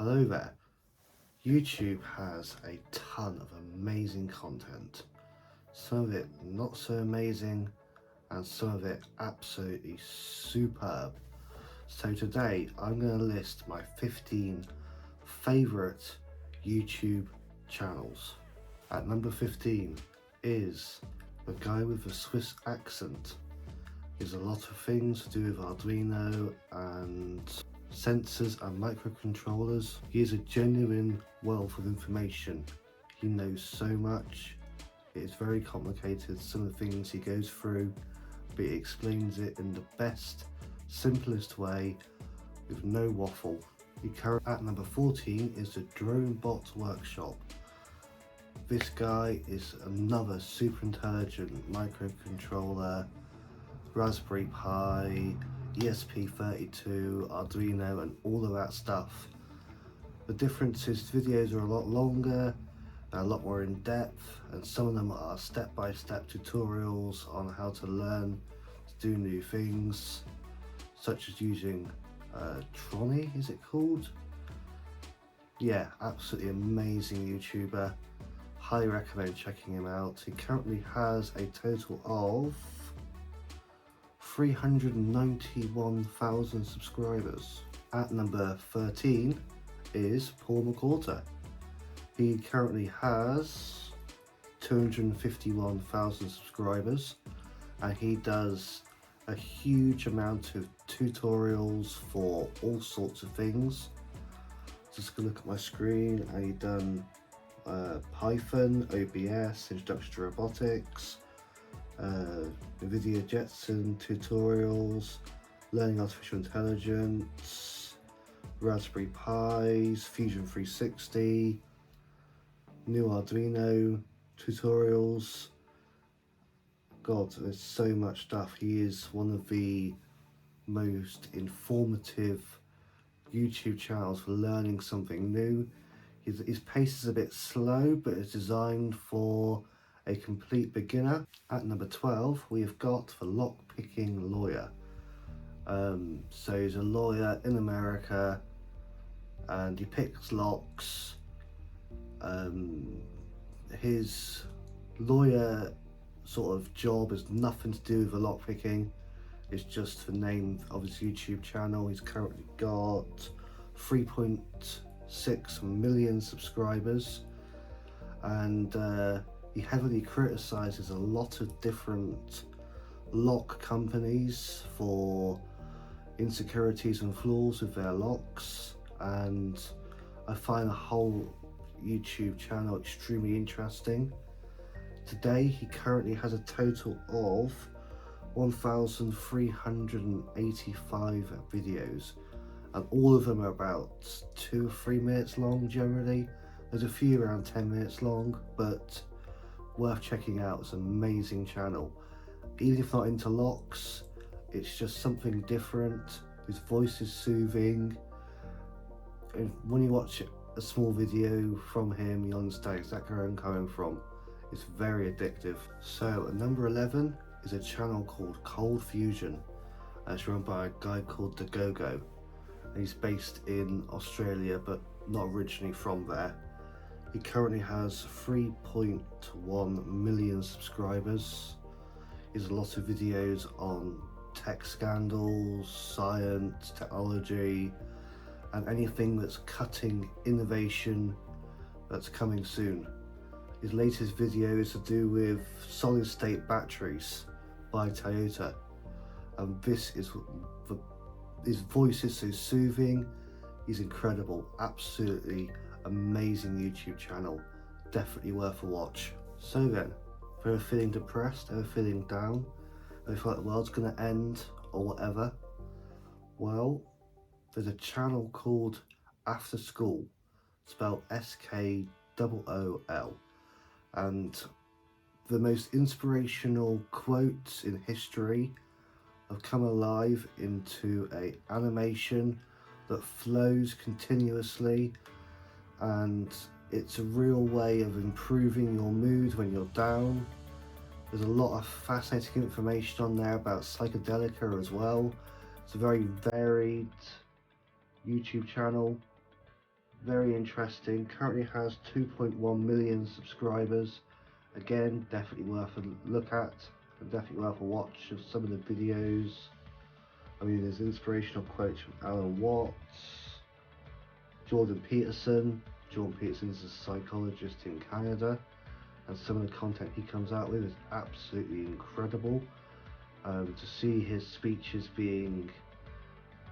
Hello there. YouTube has a ton of amazing content. Some of it not so amazing and some of it absolutely superb. So today I'm going to list my 15 favourite YouTube channels. At number 15 is the guy with the Swiss accent. He has a lot of things to do with Arduino and sensors and microcontrollers. He is a genuine wealth of information. He knows so much. It is very complicated, some of the things he goes through, but he explains it in the best, simplest way with no waffle. At number 14 is the DroneBots Workshop. This guy is another super intelligent microcontroller, Raspberry Pi, ESP32, Arduino and all of that stuff. The difference is videos are a lot longer, a lot more in depth, and some of them are step-by-step tutorials on how to learn to do new things, such as using Tronny, is it called? Yeah, absolutely amazing YouTuber. Highly recommend checking him out. He currently has a total of 391,000 subscribers. At number 13 is Paul McCartney. He currently has 251,000 subscribers and he does a huge amount of tutorials for all sorts of things. Just gonna look at my screen. I've done Python, OBS, Introduction to Robotics, NVIDIA Jetson tutorials, learning artificial intelligence, Raspberry Pis, Fusion 360, new Arduino tutorials. God, there's so much stuff. He is one of the most informative YouTube channels for learning something new. His pace is a bit slow, but it's designed for a complete beginner. At number 12, we have got the Lockpicking Lawyer. So he's a lawyer in America and he picks locks. His lawyer sort of job has nothing to do with the lockpicking. It's just the name of his YouTube channel. He's currently got 3.6 million subscribers and he heavily criticizes a lot of different lock companies for insecurities and flaws with their locks, and I find the whole YouTube channel extremely interesting. Today he currently has a total of 1,385 videos and all of them are about 2 or 3 minutes long generally. There's a few around 10 minutes long, but worth checking out. It's an amazing channel. Even if not into locks, it's just something different. His voice is soothing. And when you watch a small video from him, you understand exactly where I'm coming from. It's very addictive. So at number 11 is a channel called Cold Fusion. And it's run by a guy called The Go-Go. He's based in Australia, but not originally from there. He currently has 3.1 million subscribers. He has a lot of videos on tech scandals, science, technology, and anything that's cutting innovation that's coming soon. His latest video is to do with solid state batteries by Toyota. And this is his voice is so soothing. He's incredible, absolutely amazing YouTube channel, definitely worth a watch. So then, if you're feeling depressed, if you're feeling down, if you feel like the world's gonna end or whatever, well, there's a channel called After School, spelled SKOOL, and the most inspirational quotes in history have come alive into an animation that flows continuously, and it's a real way of improving your mood when you're down. There's a lot of fascinating information on there about psychedelica as well. It's a very varied YouTube channel. very interesting. Currently has 2.1 million subscribers. Again, definitely worth a look at and definitely worth a watch of some of the videos. I mean, there's inspirational quotes from Alan Watts, Jordan Peterson. Jordan Peterson is a psychologist in Canada, and some of the content he comes out with is absolutely incredible. To see his speeches being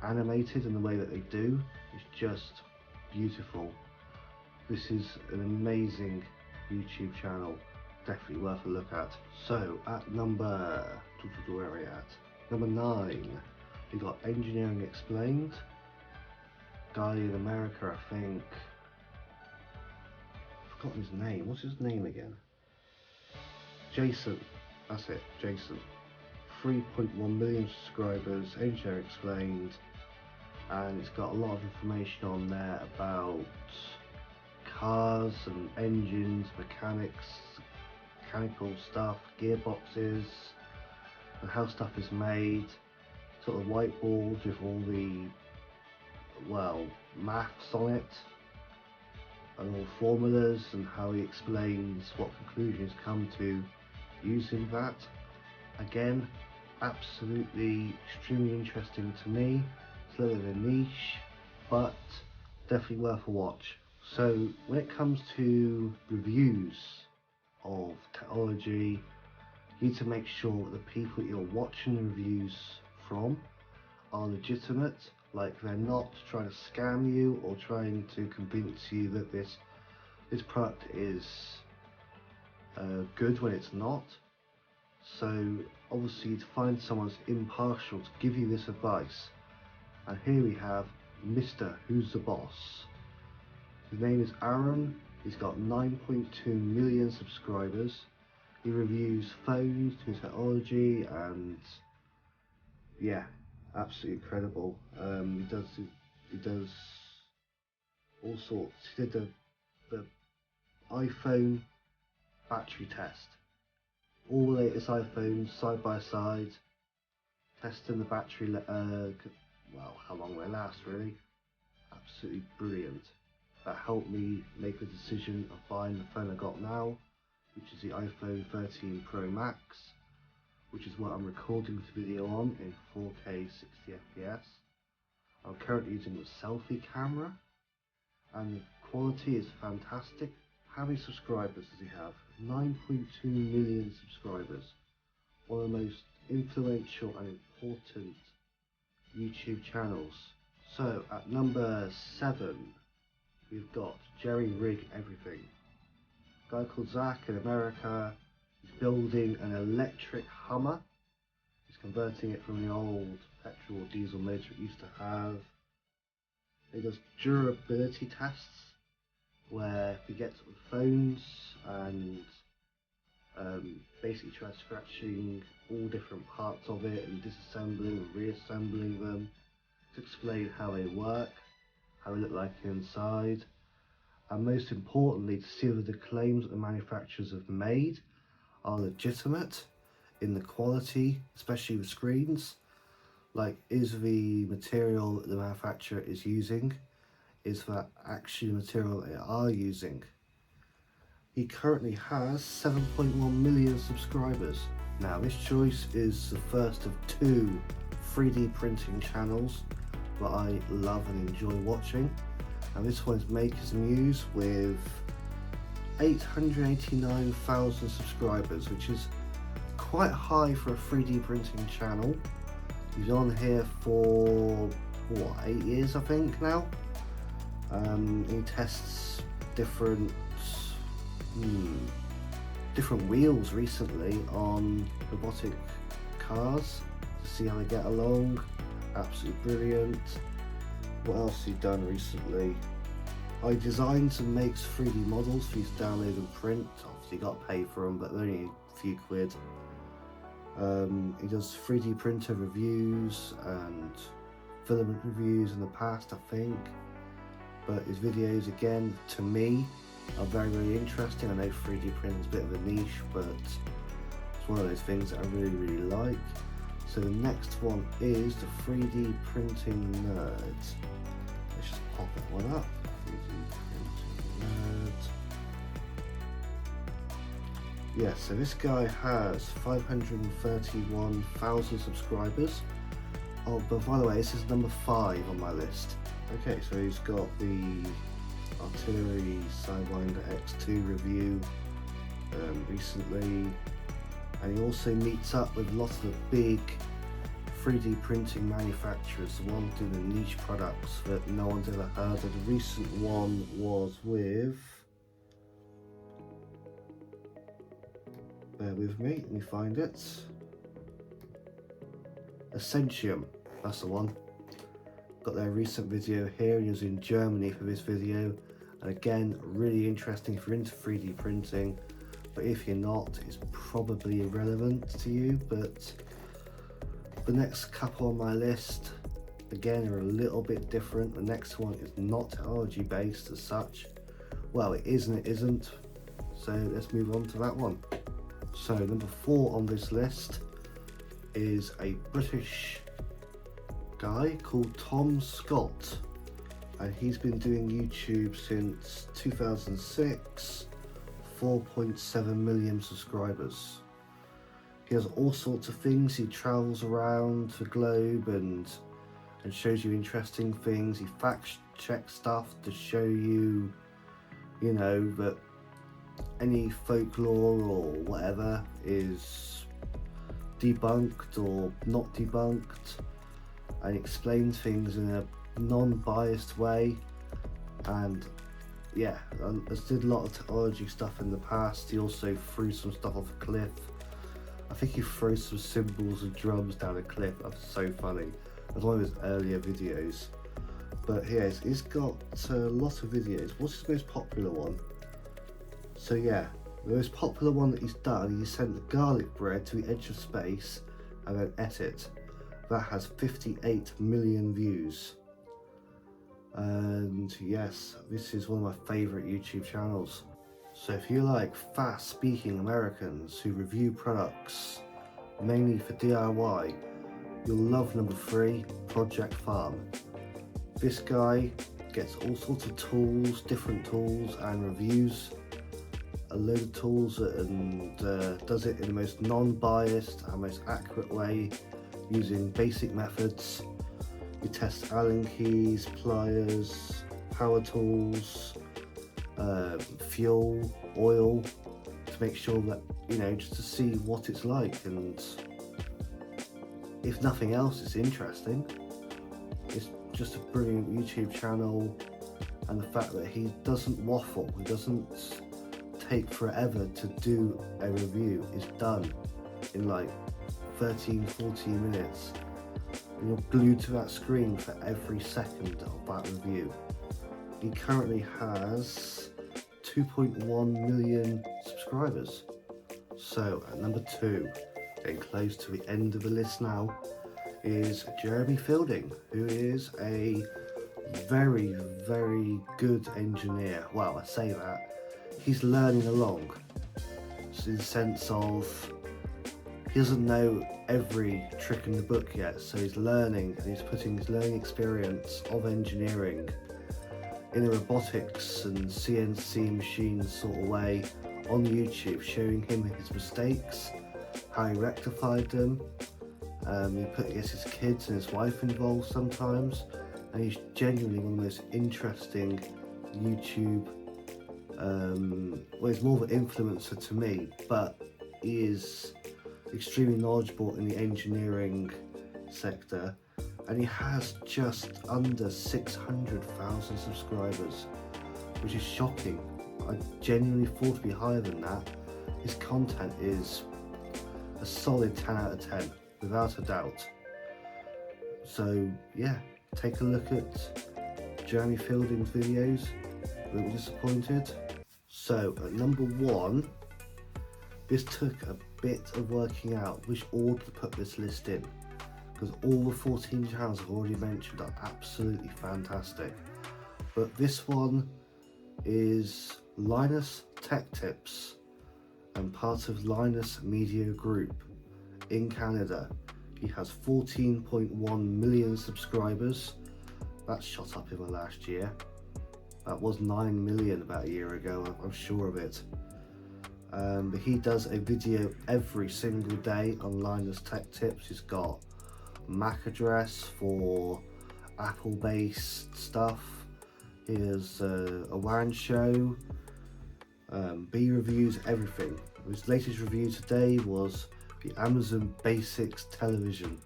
animated in the way that they do is just beautiful. This is an amazing YouTube channel, definitely worth a look at. So at number, where are we at? Number 9, we got Engineering Explained. Guy in America, I think. I've forgotten his name. What's his name again? Jason. That's it, Jason. 3.1 million subscribers, Engineering Explained, and it's got a lot of information on there about cars and engines, mechanics, mechanical stuff, gearboxes, and how stuff is made. Sort of whiteboard with all the, well, maths on it and all formulas, and how he explains what conclusions come to using that. Again, absolutely extremely interesting to me. It's a little bit of a niche, but definitely worth a watch. So when it comes to reviews of technology, you need to make sure that the people that you're watching the reviews from are legitimate, like they're not trying to scam you or trying to convince you that this product is good when it's not. So obviously to find someone who's impartial to give you this advice. And here we have Mr. Who's the Boss. His name is Aaron. He's got 9.2 million subscribers. He reviews phones, new technology, and yeah, absolutely incredible. He does all sorts. He did the iPhone battery test. All the latest iPhones side by side, testing the battery, well, how long they last really. Absolutely brilliant. That helped me make the decision of buying the phone I got now, which is the iPhone 13 Pro Max, which is what I'm recording this video on in 4K 60 FPS. I'm currently using a selfie camera, and the quality is fantastic. How many subscribers does he have? 9.2 million subscribers. One of the most influential and important YouTube channels. So at number 7, we've got Jerry Rigg Everything. A guy called Zach in America. He's building an electric Hummer. He's converting it from the old petrol or diesel motor it used to have. He does durability tests, where he gets phones and basically tries scratching all different parts of it and disassembling and reassembling them to explain how they work, how they look like inside, and most importantly to see whether the claims that the manufacturers have made are legitimate in the quality, especially with screens. Like, is the material that the manufacturer is using, is that actually the material they are using? He currently has 7.1 million subscribers. Now this choice is the first of 2 3D printing channels that I love and enjoy watching, and this one is Muse with 889,000 subscribers, which is quite high for a 3D printing channel. He's on here for what, 8 years I think now. He tests different wheels recently on robotic cars to see how they get along. Absolutely brilliant. What else has he done recently? I designs and makes 3D models for you to download and print. Obviously you got to pay for them, but they're only a few quid. He does 3D printer reviews and filament reviews in the past, I think. But his videos, again, to me, are very, very interesting. I know 3D printing is a bit of a niche, but it's one of those things that I really, really like. So the next one is the 3D printing nerd. Let's just pop that one up. 3D Yeah, so this guy has 531,000 subscribers. Oh, but by the way, this is number 5 on my list. Okay, so he's got the Artillery Sidewinder X2 review recently, and he also meets up with lots of the big 3D printing manufacturers, the ones doing the niche products that no one's ever heard of. The recent one was with, bear with me, let me find it, Essentium, that's the one. Got their recent video here. He was in Germany for this video, and again, really interesting if you're into 3D printing, but if you're not, it's probably irrelevant to you. But the next couple on my list, again, are a little bit different. The next one is not technology based as such. Well, it is and it isn't, so let's move on to that one. So number 4 on this list is a British guy called Tom Scott, and he's been doing YouTube since 2006, 4.7 million subscribers. He has all sorts of things. He travels around the globe and shows you interesting things. He fact checks stuff to show you, you know, that any folklore or whatever is debunked or not debunked, and explains things in a non-biased way. And yeah, has did a lot of technology stuff in the past. He also threw some stuff off a cliff. I think he threw some cymbals and drums down a cliff. That's so funny. That's one of his earlier videos. But yeah, he's got a lot of videos. What's his most popular one? So yeah, the most popular one that he's done, he sent the garlic bread to the edge of space and then ate it. That has 58 million views. And yes, this is one of my favourite YouTube channels. So if you like fast speaking Americans who review products mainly for DIY, you'll love number 3, Project Farm. This guy gets all sorts of tools, different tools, and reviews a load of tools and does it in the most non-biased and most accurate way using basic methods. We test Allen keys, pliers, power tools, fuel, oil, to make sure that, you know, just to see what it's like, and if nothing else, it's interesting. It's just a brilliant YouTube channel, and the fact that he doesn't waffle, he doesn't take forever to do a review, is done in like 13-14 minutes, and you're glued to that screen for every second of that review. He currently has 2.1 million subscribers. So at number 2, getting close to the end of the list now, is Jeremy Fielding, who is a very, very good engineer. Well, I say that, he's learning along, in the sense of he doesn't know every trick in the book yet, so he's learning, and he's putting his learning experience of engineering in a robotics and CNC machine sort of way on YouTube, showing him his mistakes, how he rectified them. He gets his kids and his wife involved sometimes, and he's genuinely one of the most interesting YouTube, well, he's more of an influencer to me, but he is extremely knowledgeable in the engineering sector, and he has just under 600,000 subscribers, which is shocking. I genuinely thought to be higher than that. His content is a solid 10 out of 10, without a doubt. So yeah, take a look at Jeremy Fielding's videos. A little disappointed. So at number 1, this took a bit of working out which order to put this list in, because all the 14 channels I've already mentioned are absolutely fantastic. But this one is Linus Tech Tips, and part of Linus Media Group in Canada. He has 14.1 million subscribers. That's shot up in the last year. That was 9 million about a year ago, I'm sure of it. but he does a video every single day on Linus Tech Tips. He's got MAC address for Apple-based stuff. Here's a WAN show, B reviews, everything. His latest review today was the Amazon Basics television,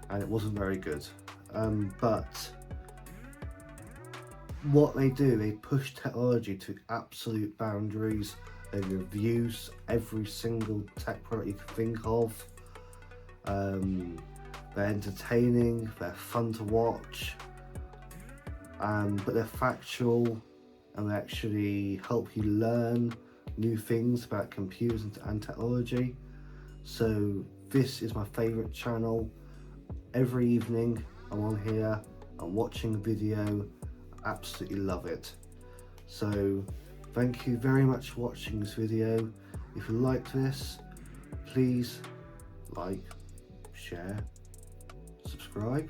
and it wasn't very good. But what they do, they push technology to absolute boundaries. They review every single tech product you can think of. They're entertaining, they're fun to watch, but they're factual, and they actually help you learn new things about computers and technology. So this is my favourite channel. Every evening I'm on here, I'm watching a video, I absolutely love it. So thank you very much for watching this video. If you liked this, please like, share, subscribe.